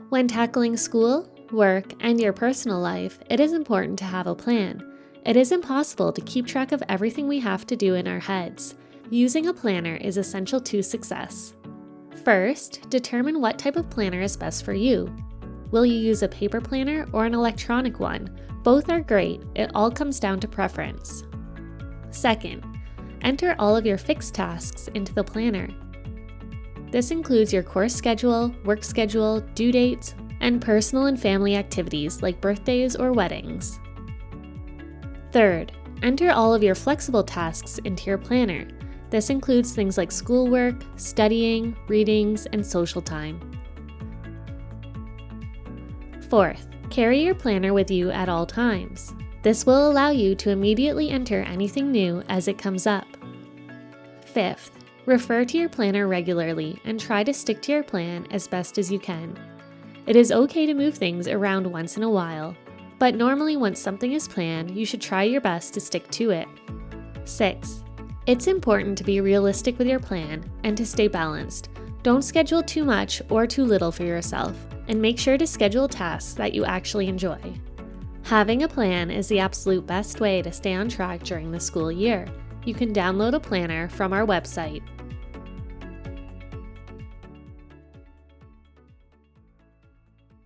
When tackling school, work, and your personal life, it is important to have a plan. It is impossible to keep track of everything we have to do in our heads. Using a planner is essential to success. First, determine what type of planner is best for you. Will you use a paper planner or an electronic one? Both are great, it all comes down to preference. Second, enter all of your fixed tasks into the planner. This includes your course schedule, work schedule, due dates, and personal and family activities like birthdays or weddings. Third, enter all of your flexible tasks into your planner. This includes things like schoolwork, studying, readings, and social time. Fourth, carry your planner with you at all times. This will allow you to immediately enter anything new as it comes up. Fifth, refer to your planner regularly and try to stick to your plan as best as you can. It is okay to move things around once in a while, but normally once something is planned, you should try your best to stick to it. 6. It's important to be realistic with your plan and to stay balanced. Don't schedule too much or too little for yourself, and make sure to schedule tasks that you actually enjoy. Having a plan is the absolute best way to stay on track during the school year. You can download a planner from our website,